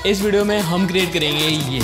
इस वीडियो में हम क्रिएट करेंगे ये।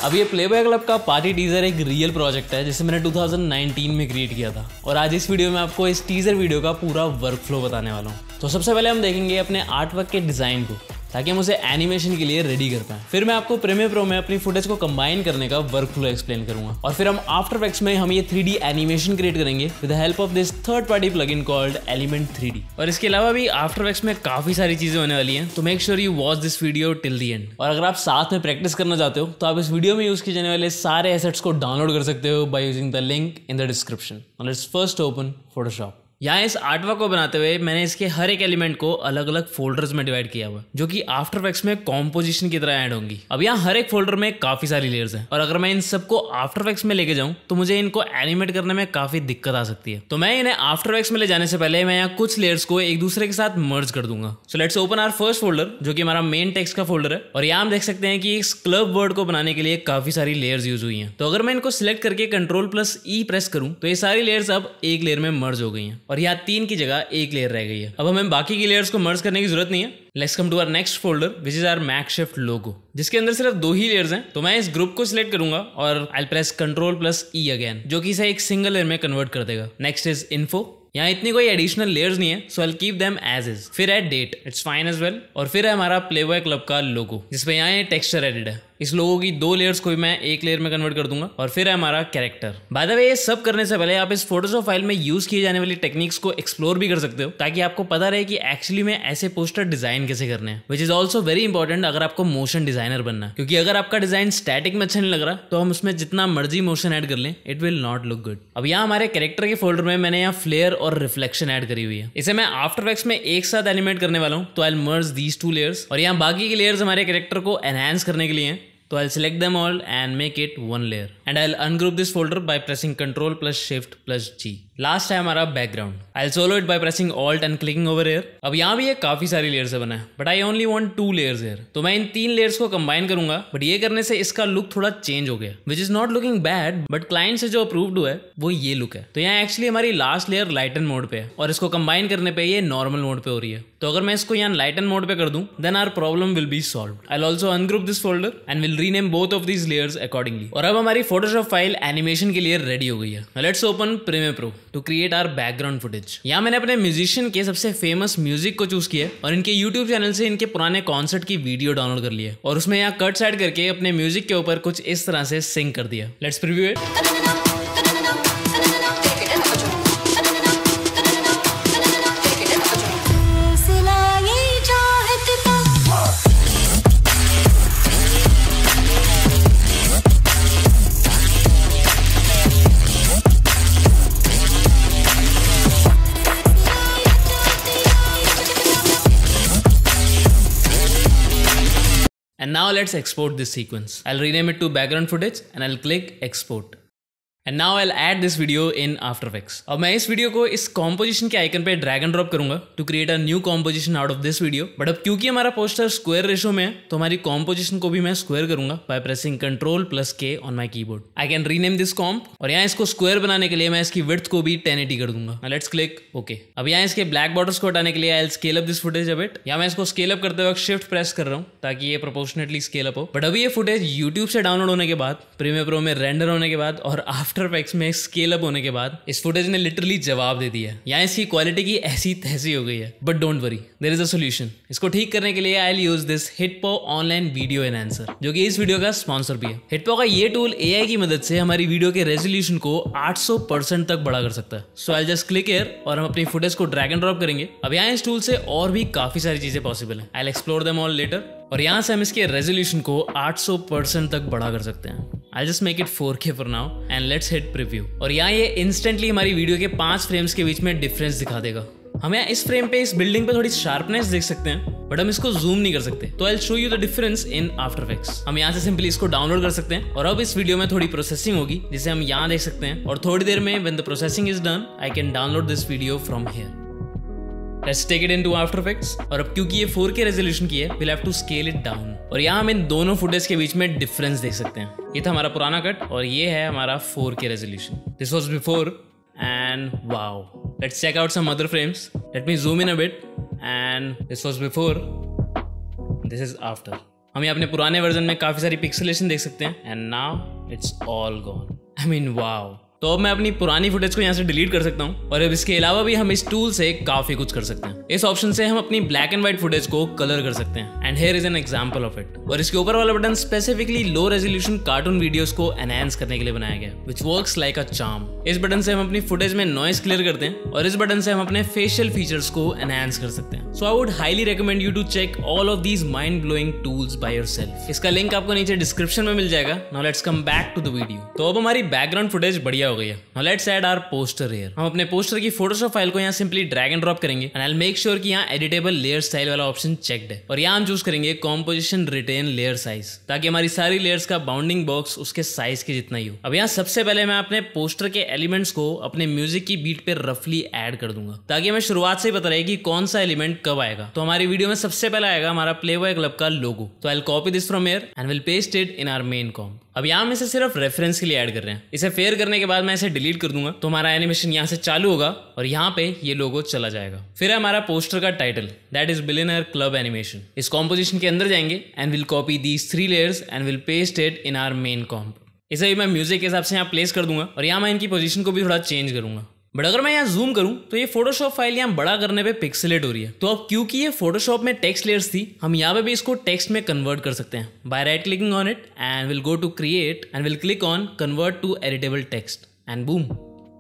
अब ये प्लेबॉय क्लब का पार्टी टीजर एक रियल प्रोजेक्ट है जिसे मैंने 2019 में क्रिएट किया था और आज इस वीडियो में आपको इस टीजर वीडियो का पूरा वर्क फ्लो बताने वाला हूँ। तो सबसे पहले हम देखेंगे अपने आर्ट वर्क के डिजाइन को ताकि हम उसे एनिमेशन के लिए रेडी कर पाएं। फिर मैं आपको प्रीमियर प्रो में अपनी फुटेज को कंबाइन करने का वर्क फ्लो एक्सप्लेन करूंगा और फिर हम आफ्टर इफेक्ट्स में हम ये 3D एनिमेशन क्रिएट करेंगे with the help of this third party plugin called element 3D। और इसके अलावा भी आफ्टर इफेक्ट्स में काफी सारी चीजें होने वाली हैं, तो make sure you watch this video till the end. और अगर आप साथ में प्रैक्टिस करना चाहते हो तो आप इस वीडियो में यूज किए जाने वाले सारे एसेट्स को डाउनलोड कर सकते हो by using the link in the description. Let's first open Photoshop. यहाँ इस आर्टवर्क को बनाते हुए मैंने इसके हर एक एलिमेंट को अलग अलग फोल्डर्स में डिवाइड किया हुआ जो कि आफ्टर इफेक्ट्स में कॉम्पोजिशन की तरह ऐड होंगी। अब यहाँ हर एक फोल्डर में काफी सारी लेयर्स हैं और अगर मैं इन सबको आफ्टर इफेक्ट्स में लेके जाऊं तो मुझे इनको एनिमेट करने में काफी दिक्कत आ सकती है। तो मैं इन्हें आफ्टर इफेक्ट्स में ले जाने से पहले मैं यहाँ कुछ लेयर्स को एक दूसरे के साथ मर्ज कर दूंगा। So let's open our first folder जो कि हमारा मेन टेक्स्ट का फोल्डर है और यहाँ हम देख सकते हैं कि इस क्लब वर्ड को बनाने के लिए काफी सारी लेयर्स यूज हुई हैं। तो अगर मैं इनको सिलेक्ट करके Ctrl+E प्रेस करूं तो ये सारी लेयर्स अब एक लेयर में मर्ज हो गई हैं और यहाँ 3 की जगह एक लेयर रह गई है। अब हमें बाकी की लेयर्स को मर्ज करने की जरूरत नहीं है। Let's come to our next folder which is our makeshift logo जिसके अंदर सिर्फ 2 ही लेयर्स हैं। तो मैं इस ग्रुप को सिलेक्ट करूंगा और आई प्रेस Ctrl+E अगेन जो कि इसे एक सिंगल लेयर में कन्वर्ट कर देगा। Next is info. यहाँ इतनी कोई एडिशनल लेयर्स नहीं है so I will keep them as is. फिर है date, it's fine as well. और फिर है हमारा प्लेबॉय क्लब का लोगो जिसपे यहाँ ये टेक्सचर एडिड है। इस लोगो की 2 लेयर्स को भी मैं एक लेयर में कन्वर्ट कर दूंगा। और फिर है हमारा कैरेक्टर। बाय द वे ये सब करने से पहले आप इस फोटोशॉप फाइल में यूज किए जाने वाली टेक्निक्स को एक्सप्लोर भी कर सकते हो ताकि आपको पता रहे कि एक्चुअली में ऐसे पोस्टर डिजाइन कैसे करने हैं, which is also very important अगर आपको मोशन डिजाइनर बनना है। क्योंकि अगर आपका डिजाइन स्टैटिक में अच्छा नहीं लग रहा तो हम उसमें जितना मर्जी मोशन ऐड कर लें it will not look good. अब यहाँ हमारे कैरेक्टर के फोल्डर में मैंने यहाँ फ्लेयर और रिफ्लेक्शन ऐड करी हुई है। इसे मैं आफ्टर इफेक्ट्स में एक साथ एनिमेट करने वाला हूँ तो I will merge these 2 layers. और यहाँ बाकी की लेयर्स हमारे कैरेक्टर को एनहांस करने के लिए हैं तो I'll select them all and make it 1 layer and I'll ungroup this folder by pressing Ctrl+Shift+G। Last है हमारा background. I'll solo it by pressing Alt and clicking over here। अब यहाँ भी ये काफी सारी लेयर से बना है but I only want 2 layers here। तो मैं इन 3 लेयर्स को कंबाइन करूंगा बट ये करने से इसका लुक थोड़ा चेंज हो गया which is not looking bad but client से जो अप्रूव्ड हुआ है वो ये लुक है। तो यहाँ एक्चुअली हमारी लास्ट लेयर लाइटन मोड पे है और इसको कंबाइन करने पे ये नॉर्मल मोड पे हो रही है। तो अगर मैं इसको यहाँ लाइटन मोड पे कर दूं then our problem will be solved. I will also ungroup this folder and will rename both of these layers accordingly. और अब हमारी फोटोशॉप फाइल एनिमेशन के लिए रेडी हो गई है। Let's open Premiere Pro to create our background footage. यहाँ मैंने अपने म्यूजिशियन के सबसे फेमस म्यूजिक को चूज किया और इनके यूट्यूब चैनल से इनके पुराने कॉन्सर्ट की वीडियो डाउनलोड कर लिया और उसमें यहाँ कट्स ऐड करके अपने म्यूजिक के ऊपर कुछ इस तरह से सिंक कर दिया। Let's preview it. And now let's export this sequence. I'll rename it to background footage and I'll click export. And now I'll add this video in After Effects. अब मैं इस वीडियो को इस कॉम्पोजिशन के icon पे drag and drop करूंगा to create a new composition out of this video. But अब क्योंकि हमारा पोस्टर स्क्वायर रेशो में है तो हमारी कॉम्पोजिशन को भी मैं स्क्वायर करूंगा by pressing Ctrl+K on my keyboard. I can rename this comp और यहाँ इसको स्क्वायर बनाने के लिए मैं इसकी विड्थ को भी 1080 कर दूंगा। Let's click okay. अब यहाँ इसके ब्लैक बॉर्डर्स को हटाने के लिए I will scale up this footage a bit. यहाँ मैं इसको स्केल अप करते वक्त शिफ्ट प्रेस कर रहा हूँ ताकि ये प्रोपोर्शनेटली स्केल अप हो। बट अभी ये फुटेज यूट्यूब से डाउनलोड होने के बाद, प्रीमियर प्रो में रेंडर होने के बाद और आफ्टर इफेक्ट्स में स्केल अप होने के बाद इस फुटेज ने लिटरली जवाब दे दिया है। यहाँ इसकी क्वालिटी की ऐसी तैसी हो गई है but don't worry there is a solution. इसको ठीक करने के लिए I will use this HitPaw online video enhancer जो कि इस वीडियो का स्पॉन्सर भी है। हिटपो का ये टूल एआई की मदद से हमारी वीडियो के रेजोल्यूशन को 800% तक बढ़ा कर सकता है। So I just click here और हम अपनी फुटेज को ड्रैग एंड ड्रॉप करेंगे। अब यहाँ इस टूल से और भी काफी सारी चीजें पॉसिबल है। I will explore them all later और यहाँ से हम इसके रेजोल्यूशन को 800% तक बढ़ा कर सकते हैं। I'll just make it 4K for now and let's hit preview। और यहाँ ये इंस्टेंटली हमारी वीडियो के 5 फ्रेम्स के बीच में डिफरेंस दिखा देगा। हम यहाँ इस फ्रेम पे इस बिल्डिंग पे थोड़ी शार्पनेस देख सकते हैं, बट हम इसको जूम नहीं कर सकते। तो I show you the difference in after effects. हम यहाँ से सिंपली इसको डाउनलोड कर सकते हैं और अब इस वीडियो में थोड़ी प्रोसेसिंग होगी जिसे हम यहाँ देख सकते हैं, और थोड़ी देर में when the processing is done I can download this video from here. Let's take it into After Effects. और अब क्योंकि ये 4K रेजोल्यूशन की है, we'll have to scale it down। और यहाँ हम इन दोनों फुटेज के बीच में डिफरेंस देख सकते हैं। ये था हमारा पुराना कट और ये है हमारा 4K resolution. This was before and wow. Let's check out some other frames. Let me zoom in a bit and this was before, this is after. हम यहाँ अपने पुराने वर्जन में काफी सारी पिक्सेलेशन देख सकते हैं and now it's all gone. I mean wow. तो अब मैं अपनी पुरानी फुटेज को यहाँ से डिलीट कर सकता हूँ और अब इसके अलावा भी हम इस टूल से काफी कुछ कर सकते हैं। इस ऑप्शन से हम अपनी ब्लैक एंड व्हाइट फुटेज को कलर कर सकते हैं and here is an example of it. और इसके ऊपर वाला button specifically low resolution cartoon videos को एनहांस करने के लिए बनाया गया, which works like a charm. इस बटन से हम अपनी फुटेज में नॉइज क्लियर करते हैं और इस बटन से हम अपने फेशियल फीचर्स को एनहांस कर सकते हैं। So I would highly recommend you to check all of these mind blowing tools by yourself. इसका लिंक आपको नीचे डिस्क्रिप्शन में मिल जाएगा। Now let's come back to the video. तो अब हमारी बैकग्राउंड फुटेज बढ़िया हो गई है। Now let's add our poster here. हम अपने पोस्टर की फोटोशॉप फाइल को यहाँ सिंपली ड्रैग एंड ड्रॉप करेंगे and I will make sure कि यहाँ एडिटेबल लेयर स्टाइल वाला ऑप्शन चेक्ड है। और यहाँ हम चूज करेंगे कॉम्पोजिशन रिटेन लेयर साइज, ताकि हमारी सारी लेयर्स का बाउंडिंग बॉक्स उसके साइज के जितना ही हो। अब यहाँ सबसे पहले मैं अपने पोस्टर के एलिमेंट्स को अपने म्यूजिक की बीट पे रफली ऐड कर दूंगा, ताकि हमें शुरुआत से ही पता रहे कि कौन सा एलिमेंट कब आएगा। तो हमारी वीडियो में सबसे पहले आएगा हमारा प्लेबॉय क्लब का लोगो। तो I will copy this from here and will paste it in our main comp. अब यहाँ हम इसे सिर्फ रेफरेंस के लिए ऐड कर रहे हैं। इसे फेयर करने के बाद मैं इसे डिलीट कर दूंगा, तो हमारा एनिमेशन यहाँ से चालू होगा और यहाँ पे ये लोगो चला जाएगा। फिर है हमारा पोस्टर का title, that is billionaire club animation. इस कॉम्पोजिशन के अंदर जाएंगे and will copy these 3 layers and will paste it in our main comp. इसे भी मैं म्यूजिक के हिसाब से यहाँ प्लेस कर दूंगा और यहाँ मैं इनकी पोजीशन को भी थोड़ा चेंज करूंगा। बट अगर मैं यहाँ जूम करूं तो ये फोटोशॉप फाइल यहाँ बड़ा करने पे पिक्सेलेट हो रही है। तो अब क्योंकि ये फोटोशॉप में टेक्स्ट लेयर्स थी, हम यहाँ पे भी इसको टेक्स्ट में कन्वर्ट कर सकते हैं by right clicking on it and will go to create and will click on convert to editable text and boom,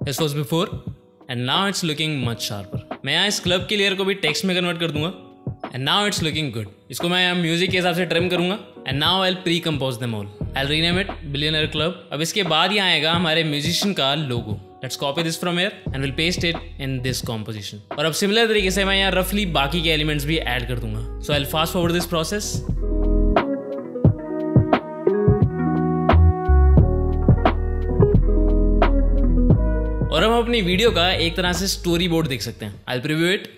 this was before and now it's looking much sharper. मैं यहाँ इस club की layer को भी text में convert कर दूंगा and now it's looking good. इसको मैं यहाँ म्यूजिक के हिसाब से ट्रिम करूंगा and now I will pre compose them all. I will rename it billionaire club. अब इसके बाद यहाँ आएगा हमारे म्यूजिशियन का लोगो। Let's copy this from here and we'll paste it in this composition। और अब सिमिलर तरीके से मैं यहाँ रफली बाकी के एलिमेंट्स भी ऐड कर दूंगा। So I'll fast forward this process। और हम अपनी वीडियो का एक तरह से स्टोरी बोर्ड देख सकते हैं। I'll preview it।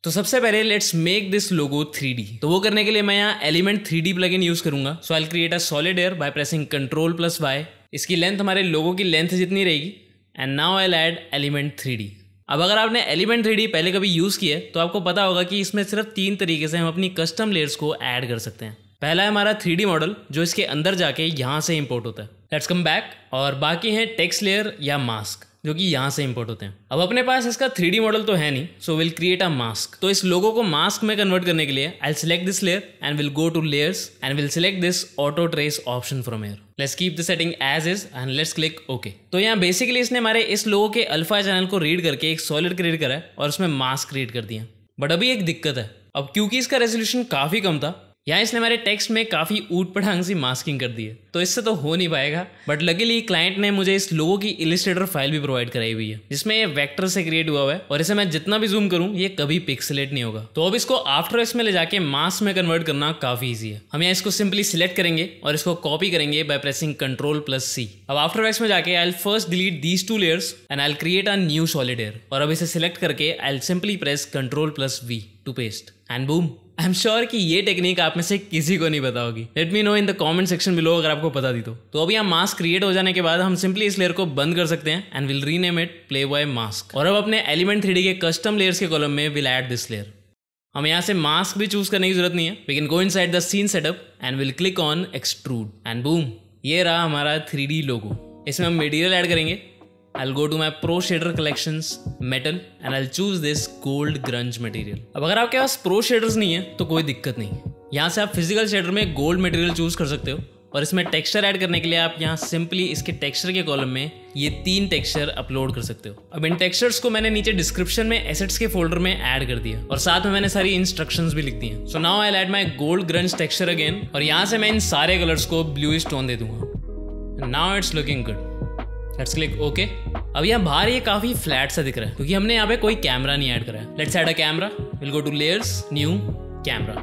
तो सबसे पहले let's make this logo 3D। तो वो करने के लिए मैं यहाँ एलिमेंट 3D प्लगइन यूज करूंगा। So I will create a solid layer by pressing Ctrl+Y। इसकी लेंथ हमारे लोगो की लेंथ जितनी रहेगी and now I will add element 3D। अब अगर आपने एलिमेंट 3D पहले कभी यूज किया है तो आपको पता होगा कि इसमें सिर्फ 3 तरीके से हम अपनी कस्टम लेयर्स को ऐड कर सकते हैं। पहला है हमारा 3D मॉडल जो इसके अंदर जाके यहाँ से इंपोर्ट होता है। Let's come back. और बाकी है टेक्स्ट लेयर या मास्क जो कि यहाँ से इंपोर्ट होते हैं। अब अपने पास इसका 3D मॉडल तो है नहीं, so will create a mask. तो इस लोगो को मास्क में कन्वर्ट करने के लिए I will select this layer and will go to layers and will select this auto trace option from here. Let's keep the setting as is and let's click okay. तो यहाँ basically इसने हमारे इस लोगो के alpha channel को read करके एक solid create करा है और उसमें मास्क क्रिएट कर दिया। बट अभी एक दिक्कत है। अब क्योंकि इसका रेजोल्यूशन काफी कम था, यहाँ इसने हमारे टेक्स्ट में काफी ऊट पटांग सी मास्किंग कर दी है, तो इससे तो हो नहीं पाएगा। बट लकीली क्लाइंट ने मुझे इस लोगो की इलिस्ट्रेटर फाइल भी प्रोवाइड कराई हुई है जिसमें ये वेक्टर से क्रिएट हुआ है और इसे मैं जितना भी जूम करूं ये कभी पिक्सेलेट नहीं होगा। तो अब इसको आफ्टर इफेक्ट्स में ले जाके मास्क में कन्वर्ट करना काफी ईजी है। हम यहाँ इसको सिंपली सिलेक्ट करेंगे और इसको कॉपी करेंगे बाय प्रेसिंग Ctrl+C। अब आफ्टर इफेक्ट्स में जाके I will first delete these 2 layers and I will create a new solid air. और अब इसे सिलेक्ट करके I will simply press Ctrl+V to paste and boom. I am sure कि ये technique आप में से किसी को नहीं पता होगी। Let me know in the comment section below अगर आपको पता थी तो अभी यहाँ मास्क क्रिएट हो जाने के बाद हम सिंपली इस लेयर को बंद कर सकते हैं and will rename it Playboy mask. और अब अपने एलिमेंट 3D के कस्टम लेयर्स के कॉलम में विल ऐड दिस लेयर। हम यहाँ से मास्क भी चूज करने की जरूरत नहीं है। We can go inside the scene setup and will click on extrude and boom, ये रहा हमारा 3D लोगो। इसमें हम मटेरियल ऐड करेंगे। I'll go to my Pro Shader Collections Metal and I'll choose this Gold Grunge material। अब अगर आपके पास Pro Shaders नहीं है तो कोई दिक्कत नहीं। यहाँ से आप फिजिकल शेडर में गोल्ड मटेरियल चूज कर सकते हो और इसमें टेक्सचर ऐड करने के लिए आप यहाँ सिंपली इसके टेक्सचर के कॉलम में ये 3 टेक्सचर अपलोड कर सकते हो। अब इन टेक्सचर्स को मैंने नीचे डिस्क्रिप्शन में एसेट्स के फोल्डर में ऐड कर दिया और साथ में मैंने सारी इंस्ट्रक्शंस भी लिख दी हैं। So now I will add my gold grunge texture again और यहाँ से मैं इन सारे कलर्स को ब्लूइश टोन दे दूंगा। Now it's looking good. Let's click okay. अब यहाँ बाहर ये काफी फ्लैट सा दिख रहा है क्योंकि हमने यहाँ पे कोई कैमरा नहीं ऐड करा है। Let's add a camera. Will go to layers, new camera.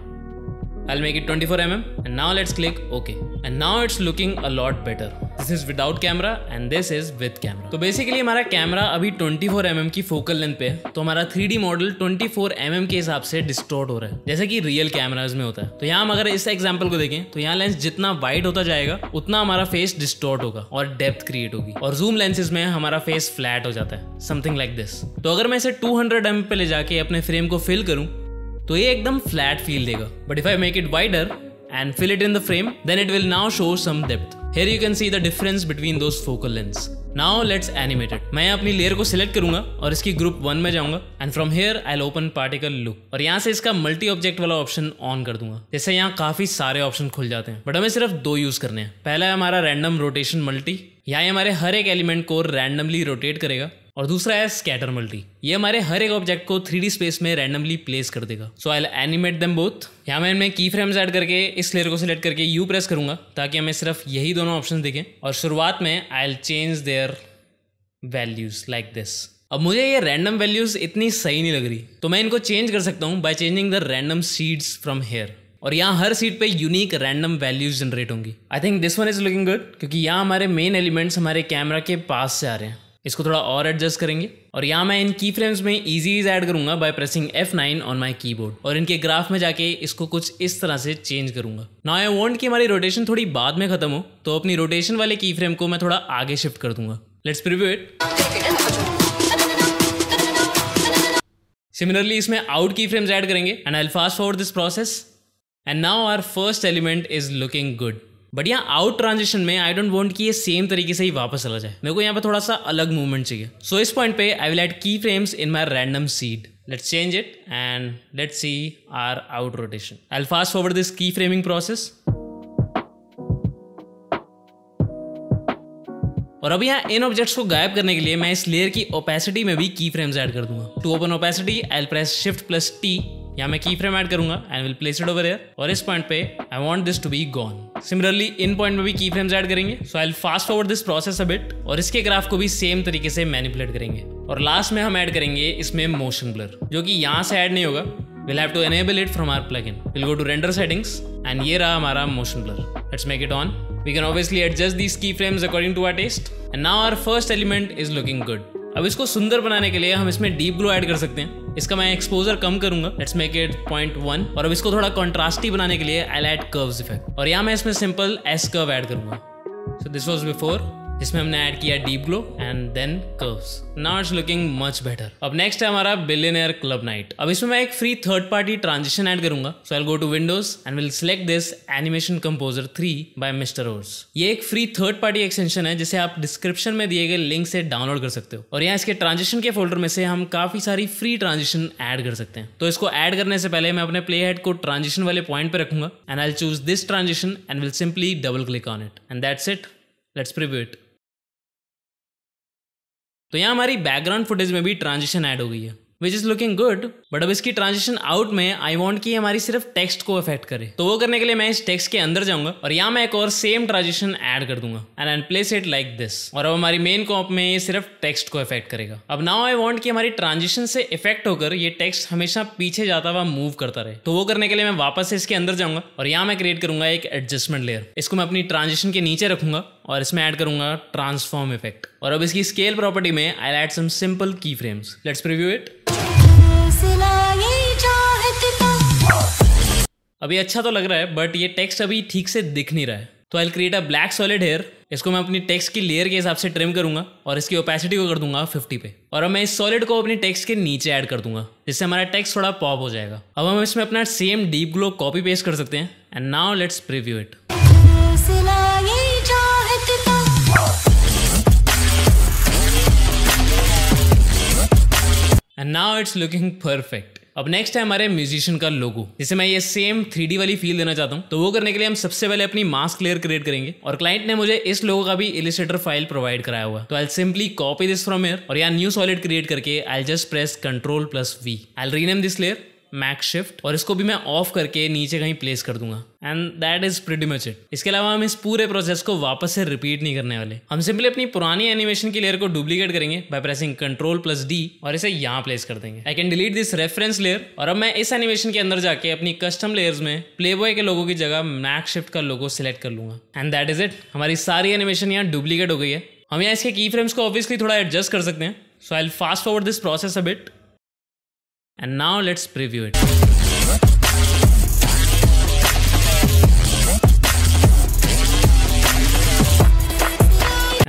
I'll make it 24 mm and now let's click OK. And now it's looking a lot better. This is without camera and this is with camera. तो basically हमारा camera अभी 24 mm की focal length पे है, तो हमारा 3D model 24 mm के हिसाब से डिस्टॉर्ट हो रहा है जैसे कि रियल कैमराज में होता है। तो यहाँ हम अगर इस एग्जांपल को देखें तो यहाँ लेंस जितना वाइड होता जाएगा उतना हमारा फेस डिस्टॉर्ट होगा और डेप्थ क्रिएट होगी, और जूम लेंसेज में हमारा फेस फ्लैट हो जाता है, समथिंग लाइक दिस। तो अगर मैं इसे 200 mm पे ले जाके अपने फ्रेम को फिल करूं तो ये एकदम फ्लैट फील देगा। But if I make it wider and fill it in the frame, then it will now show some depth. Here you can see the difference between those focal lengths. Now let's animate it. मैं अपनी layer को select करूंगा और इसकी group 1 में जाऊंगा and from here I'll open particle loop और यहाँ से इसका मल्टी ऑब्जेक्ट वाला ऑप्शन ऑन कर दूंगा। जैसे यहाँ काफी सारे ऑप्शन खुल जाते हैं बट हमें सिर्फ 2 यूज करने हैं। पहला है हमारा रैंडम रोटेशन मल्टी, यहाँ हमारे हर एक एलिमेंट को रैंडमली रोटेट करेगा, और दूसरा है स्कैटर मल्टी, ये हमारे हर एक ऑब्जेक्ट को 3D स्पेस में रैंडमली प्लेस कर देगा। So I will animate them both. यहाँ मैं इनमें की फ्रेम्स ऐड करके इस लेयर को सिलेक्ट करके यू प्रेस करूंगा ताकि हमें सिर्फ यही दोनों ऑप्शन दिखें, और शुरुआत में I will change their values like this. अब मुझे ये रैंडम वैल्यूज इतनी सही नहीं लग रही तो मैं इनको चेंज कर सकता हूँ by changing the random seeds from here, और यहाँ हर सीट पे यूनिक रैंडम वैल्यूज जनरेट होंगी। I think this one is looking good क्योंकि यहाँ हमारे मेन एलिमेंट्स हमारे कैमरा के पास से आ रहे हैं। इसको थोड़ा और एडजस्ट करेंगे और यहाँ मैं इन की फ्रेम्स में इजीज ऐड करूंगा by pressing F9 on my keyboard, और इनके ग्राफ में जाके इसको कुछ इस तरह से चेंज करूंगा। नाउ आई वांट कि हमारी रोटेशन थोड़ी बाद में खत्म हो, तो अपनी रोटेशन वाले की फ्रेम को मैं थोड़ा आगे शिफ्ट कर दूंगा। Let's preview it. सिमिलरली इसमें आउट की फ्रेम्स ऐड करेंगे and I will fast forward this process and now our first element is looking good. But यहाँ आउट ट्रांजिशन में आई डोंट वांट कि ये सेम तरीके से ही वापस चला जाए, मेरे को यहाँ पे थोड़ा सा अलग मूवमेंट चाहिए। सो इस पॉइंट पे I will add key frames in my random seed. Let's change it and let's see our out rotation. I will fast forward this key framing process. और अब यहाँ इन ऑब्जेक्ट्स को गायब करने के लिए मैं इस लेयर की ओपेसिटी में भी की फ्रेम्स ऐड कर दूंगा। To open opacity I will press Shift+T, यहाँ मैं की फ्रेम ऐड करूंगा and will place it over here, और इस पॉइंट पे I want this to be gone. Similarly इन पॉइंट में भी की फ्रेम्स ऐड करेंगे। So I will fast forward this process a bit और इसके ग्राफ को भी सेम तरीके से मैनिपुलेट करेंगे, और लास्ट में हम ऐड करेंगे इसमें मोशन ब्लर, जो कि यहाँ से ऐड नहीं होगा। we'll have to enable it from our plugin. We'll go to render settings and ये रहा हमारा motion blur. Let's make it on. We can obviously adjust these keyframes according to our taste. And now our first element is looking good. अब इसको सुंदर बनाने के लिए हम इसमें डीप ग्लो ऐड कर सकते हैं। इसका मैं एक्सपोजर कम करूंगा। लेट्स मेक इट 0.1, और अब इसको थोड़ा कॉन्ट्रास्टी बनाने के लिए आई ऐड कर्व्स इफेक्ट, और यहाँ मैं इसमें सिंपल एस कर्व ऐड करूंगा। सो दिस वाज बिफोर, जिसमें हमने ऐड किया deep glow and then curves. Now it's looking much better. अब नेक्स्ट है हमारा बिलियनियर क्लब नाइट। अब इसमें मैं एक free third party transition add करूंगा। So I will go to windows and will select this animation composer 3 by Mister Horse. ये एक फ्री थर्ड पार्टी एक्सटेंशन है जिसे आप डिस्क्रिप्शन में दिए गए लिंक से डाउनलोड कर सकते हो, और यहाँ इसके ट्रांजिशन के फोल्डर में से हम काफी सारी फ्री ट्रांजिशन ऐड कर सकते हैं। तो इसको ऐड करने से पहले मैं अपने प्ले हेड को ट्रांजिशन वाले पॉइंट पे रखूंगा and I will choose this transition and will simply double click on it and that's it. Let's preview it. तो यहाँ हमारी बैकग्राउंड फुटेज में भी ट्रांजिशन ऐड हो गई है, which is looking good. But अब इसकी ट्रांजिशन आउट में आई वांट कि हमारी सिर्फ टेक्स्ट को अफेक्ट करे, तो वो करने के लिए मैं इस टेक्स्ट के अंदर जाऊंगा और यहाँ मैं एक और सेम ट्रांजिशन ऐड कर दूंगा and I place it like this, और अब हमारी मेन कॉप में ये सिर्फ टेक्स्ट को अफेक्ट करेगा। अब नाउ आई वांट कि हमारी ट्रांजिशन से इफेक्ट होकर ये टेक्स्ट हमेशा पीछे जाता हुआ मूव करता रहे, तो वो करने के लिए मैं वापस से इसके अंदर जाऊंगा और यहाँ मैं क्रिएट करूंगा एक एडजस्टमेंट लेयर। इसको मैं अपनी ट्रांजिशन के नीचे रखूंगा और इसमें ऐड करूंगा ट्रांसफॉर्म इफेक्ट, और अब इसकी स्केल प्रॉपर्टी में आई ऐड सम सिंपल की फ्रेम्स। Let's preview it. अभी अच्छा तो लग रहा है बट ये टेक्स्ट अभी ठीक से दिख नहीं रहा है, तो I will create a black solid here. इसको मैं अपनी टेक्स्ट की लेयर के हिसाब से ट्रिम करूंगा और इसकी ओपेसिटी को कर दूंगा 50 पे, और अब मैं इस सॉलिड को अपनी टेक्स्ट के नीचे ऐड कर दूंगा जिससे हमारा टेक्स्ट थोड़ा पॉप हो जाएगा। अब हम इसमें अपना same deep glow copy paste कर सकते हैं and now let's preview it. And now it's looking perfect. अब नेक्स्ट है हमारे म्यूजिशियन का लोगो, जिसे मैं ये सेम 3D वाली फील देना चाहता हूँ। तो वो करने के लिए हम सबसे पहले अपनी मास्क लेयर क्रिएट करेंगे और क्लाइंट ने मुझे इस लोगो का भी इलस्ट्रेटर फाइल प्रोवाइड कराया हुआ। तो I simply copy this from here और यहाँ न्यू सॉलिड क्रिएट करके I just press Ctrl+V। I rename this layer mac shift और इसको भी मैं ऑफ करके नीचे कहीं प्लेस कर दूंगा and that is pretty much it. इसके अलावा हम इस पूरे प्रोसेस को वापस से रिपीट नहीं करने वाले। हम सिंपली अपनी पुरानी एनिमेशन की लेयर को डुप्लीकेट करेंगे बाय प्रेसिंग Ctrl+D और इसे यहाँ प्लेस कर देंगे। I can delete this reference layer और अब मैं इस एनिमेशन के अंदर जाके अपनी कस्टम लेयर्स में प्लेबॉय के लोगो की जगह मैक शिफ्ट का लोगो सिलेक्ट कर लूंगा एंड दैट इज इट। हमारी सारी एनिमेशन यहाँ डुप्लीकेट हो गई है। हम यहाँ इसके की फ्रेम्स को ऑब्वियसली थोड़ा एडजस्ट कर सकते हैं। So I will fast forward this process a bit and now let's preview it.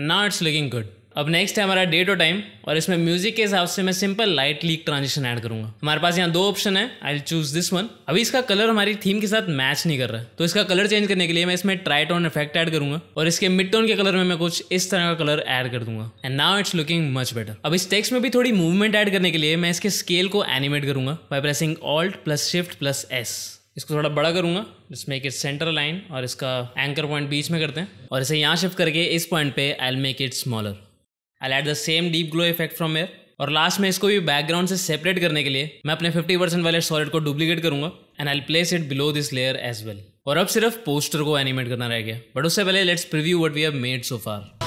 Now it's looking good. अब नेक्स्ट है हमारा डेट और टाइम और इसमें म्यूजिक के हिसाब से मैं simple light leak transition add करूंगा। हमारे पास यहाँ 2 ऑप्शन है, I will choose this one. अभी इसका कलर हमारी थीम के साथ मैच नहीं कर रहा है, तो इसका कलर चेंज करने के लिए मैं इसमें ट्राइटोन इफेक्ट ऐड करूंगा और इसके मिड टोन के कलर में मैं कुछ इस तरह का कलर ऐड कर दूंगा and now it's looking much better. अब इस टेक्स्ट में भी थोड़ी मूवमेंट ऐड करने के लिए मैं इसके स्केल को एनिमेट करूंगा बाय प्रेसिंग Alt+Shift+S। इसको थोड़ा बड़ा करूंगा, just make it centre line और इसका एंकर पॉइंट बीच में करते हैं और इसे यहाँ शिफ्ट करके इस पॉइंट पे I will make it smaller. I add the same deep glow effect from here और लास्ट में इसको भी बैकग्राउंड से सेपरेट करने के लिए मैं अपने 50% वाले सॉलिड को डुप्लीकेट करूंगा and I will place it below this layer as well. और अब सिर्फ पोस्टर को एनिमेट करना रह गया, बट उससे पहले let's preview what we have made so far.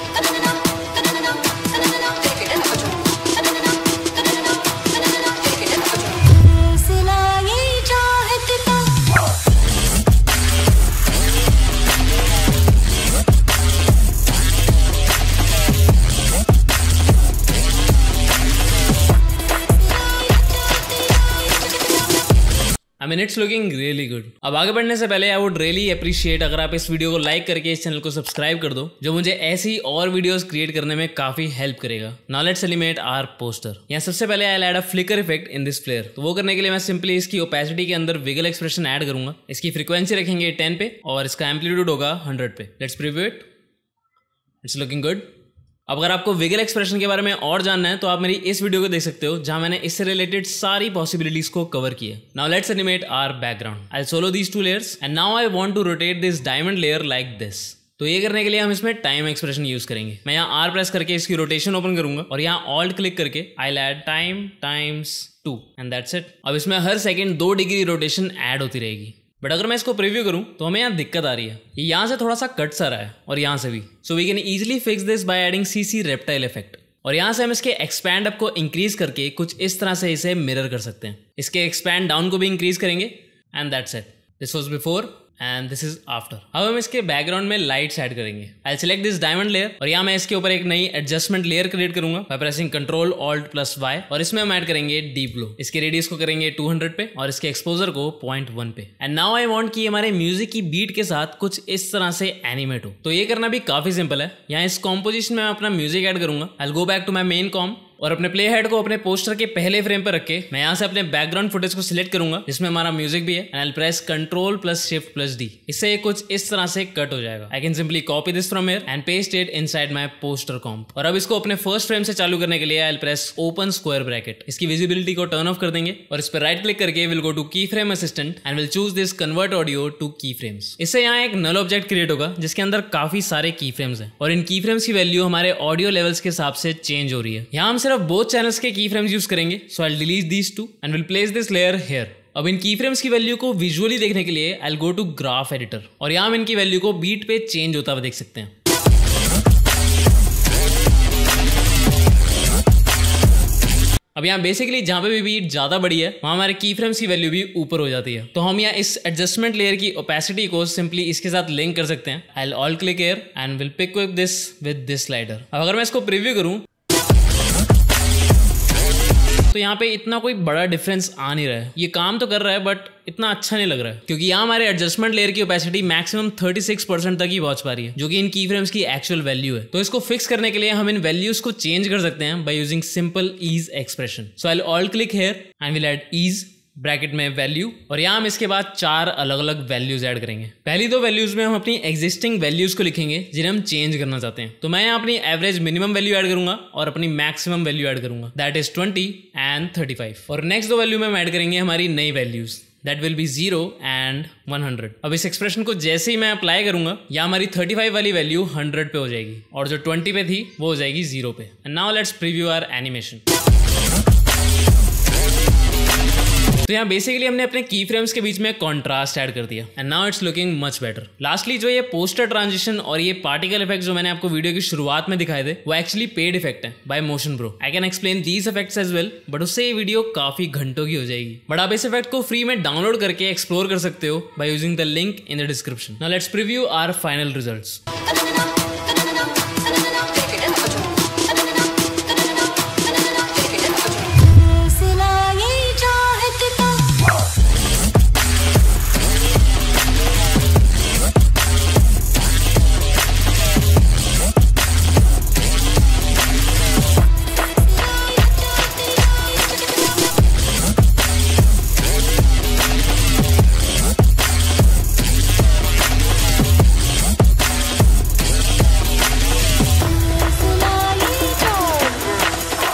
I mean it's looking really good। अब आगे बढ़ने से पहले आई वुड रियली अप्रिशिएट अगर आप इस वीडियो को लाइक करके इस चैनल को सब्सक्राइब कर दो, जो मुझे ऐसी और वीडियोस क्रिएट करने में काफी हेल्प करेगा। Now let's animate our poster. यहाँ सबसे पहले I add a flicker effect in this flare. तो वो करने के लिए मैं सिंपली इसकी ओपेसिटी के अंदर विगल एक्सप्रेशन ऐड करूंगा। इसकी फ्रीक्वेंसी रखेंगे 10 पे और इसका एम्पलीट्यूड होगा 100 पे। Let's preview it, it's looking good. अब अगर आपको विगल एक्सप्रेशन के बारे में और जानना है तो आप मेरी इस वीडियो को देख सकते हो, जहां मैंने इससे रिलेटेड सारी पॉसिबिलिटीज को कवर किया। Now let's animate our background. I will solo these 2 layers and now I want to rotate this diamond layer like this. तो ये करने के लिए हम इसमें टाइम एक्सप्रेशन यूज करेंगे। मैं यहाँ R प्रेस करके इसकी रोटेशन ओपन करूंगा और यहाँ Alt क्लिक करके I will add time ×2 and that's it. अब इसमें हर सेकंड 2 डिग्री रोटेशन ऐड होती रहेगी। बट अगर मैं इसको प्रीव्यू करूं तो हमें यहाँ दिक्कत आ रही है, ये यहाँ से थोड़ा सा कट सा रहा है और यहाँ से भी। So we can easily fix this by adding CC repetile effect और यहाँ से हम इसके एक्सपैंड अप को इंक्रीज करके कुछ इस तरह से इसे मिरर कर सकते हैं। इसके एक्सपैंड डाउन को भी इंक्रीज करेंगे and that's it. This was before and this is after. अब हम इसके बैकग्राउंड में लाइट्स ऐड करेंगे। आई सिलेक्ट दिस डायमंड लेयर और यहाँ मैं इसके ऊपर एक नई एडजस्टमेंट लेयर क्रिएट करूंगा बाय प्रेसिंग Ctrl+Alt+Y और इसमें हम ऐड करेंगे डीप ग्लो। इसके रेडियस को करेंगे 200 पे और इसके एक्सपोजर को 0.1 पे। एंड नाउ आई वांट कि हमारे म्यूजिक की बीट के साथ कुछ इस तरह से एनिमेट हो। तो ये करना भी काफी सिंपल है। यहाँ इस कॉम्पोजिशन में मैं अपना म्यूजिक ऐड करूंगा। I will go back to my main comp और अपने प्ले हेड को अपने पोस्टर के पहले फ्रेम पर रख के मैं यहाँ से अपने बैकग्राउंड फुटेज को सिलेक्ट करूंगा, जिसमें हमारा म्यूजिक भी है and I will press Ctrl+Shift+D। इससे ये कुछ इस तरह से कट हो जाएगा। I can simply copy this from here and paste it inside my poster comp. और अब इसको अपने फर्स्ट फ्रेम से चालू करने के लिए I will press open square bracket. इसकी विजिबिलिटी को टर्न ऑफ कर देंगे और इस पर राइट क्लिक करके will go to key frame assistant and will choose this convert audio to key frames. इससे यहाँ एक नल ऑब्जेक्ट क्रिएट होगा जिसके अंदर काफी सारे की फ्रेम्स हैं और इन की फ्रेम्स की वैल्यू हमारे ऑडियो लेवल्स के हिसाब से चेंज हो रही है। यहाँ हम सिर्फ बोथ चैनल्स के की फ्रेम्स यूज करेंगे। So I will delete these 2 and will place this layer here. अब इन की फ्रेम्स की वैल्यू को विजुअली देखने के लिए I will go to graph editor और यहाँ हम इनकी वैल्यू को बीट पे चेंज होता हुआ देख सकते हैं। अब यहाँ बेसिकली जहाँ पे भी बीट ज्यादा बड़ी है वहाँ हमारे की फ्रेम्स की वैल्यू भी ऊपर हो जाती है। तो हम यहाँ इस एडजस्टमेंट लेयर की ओपेसिटी को सिंपली इसके साथ लिंक कर सकते हैं। I will alt click here and will pick up this with this slider. अब अगर मैं इसको प्रीव्यू करूँ तो यहाँ पे इतना कोई बड़ा डिफरेंस आ नहीं रहा है। ये काम तो कर रहा है बट इतना अच्छा नहीं लग रहा है, क्योंकि यहाँ हमारे एडजस्टमेंट लेयर की ओपेसिटी मैक्सिमम 36% तक ही पहुंच पा रही है, जो कि इन की फ्रेम्स की एक्चुअल वैल्यू है। तो इसको फिक्स करने के लिए हम इन वैल्यूज को चेंज कर सकते हैं by using simple ease expression. So I will alt click here and will add ease bracket में वैल्यू और यहाँ हम इसके बाद 4 अलग अलग वैल्यूज ऐड करेंगे। पहली 2 वैल्यूज में हम अपनी एग्जिस्टिंग वैल्यूज को लिखेंगे जिन्हें हम चेंज करना चाहते हैं। तो मैं यहाँ अपनी एवरेज मिनिमम वैल्यू ऐड करूंगा और अपनी मैक्सिमम वैल्यू ऐड करूंगा, दैट इज 20 एंड 35। और नेक्स्ट दो वैल्यू में हम ऐड करेंगे हमारी नई values, that will be 0 and 100। अब इस एक्सप्रेशन को जैसे ही मैं अप्लाई करूंगा, या हमारी 35 वाली वैल्यू 100 पे हो जाएगी और जो 20 पे थी वो हो जाएगी 0 पे। And now let's preview our animation. तो यहाँ बेसिकली हमने अपने की फ्रेम्स के बीच में कंट्रास्ट ऐड कर दिया and now it's looking much better. Lastly जो ये पोस्टर ट्रांजिशन और ये पार्टिकल इफेक्ट जो मैंने आपको वीडियो की शुरुआत में दिखाए थे, वो एक्चुअली पेड इफेक्ट है by Motion Bro. I can explain these effects as well, but उससे ये वीडियो काफी घंटों की हो जाएगी। बट आप इस इफेक्ट को फ्री में डाउनलोड करके एक्सप्लोर कर सकते हो by using the link in the description. Now let's preview our final results.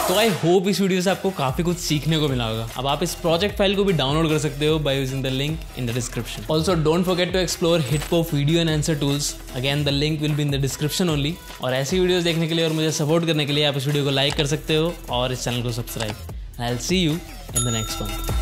तो आई होप इस वीडियो से आपको काफी कुछ सीखने को मिला होगा। अब आप इस प्रोजेक्ट फाइल को भी डाउनलोड कर सकते हो by using the link in the description. Also don't forget to explore HitPop video and answer tools. Again the link will be in the description only. और ऐसी वीडियोस देखने के लिए और मुझे सपोर्ट करने के लिए आप इस वीडियो को लाइक कर सकते हो और इस चैनल को subscribe. I will see you in the next one.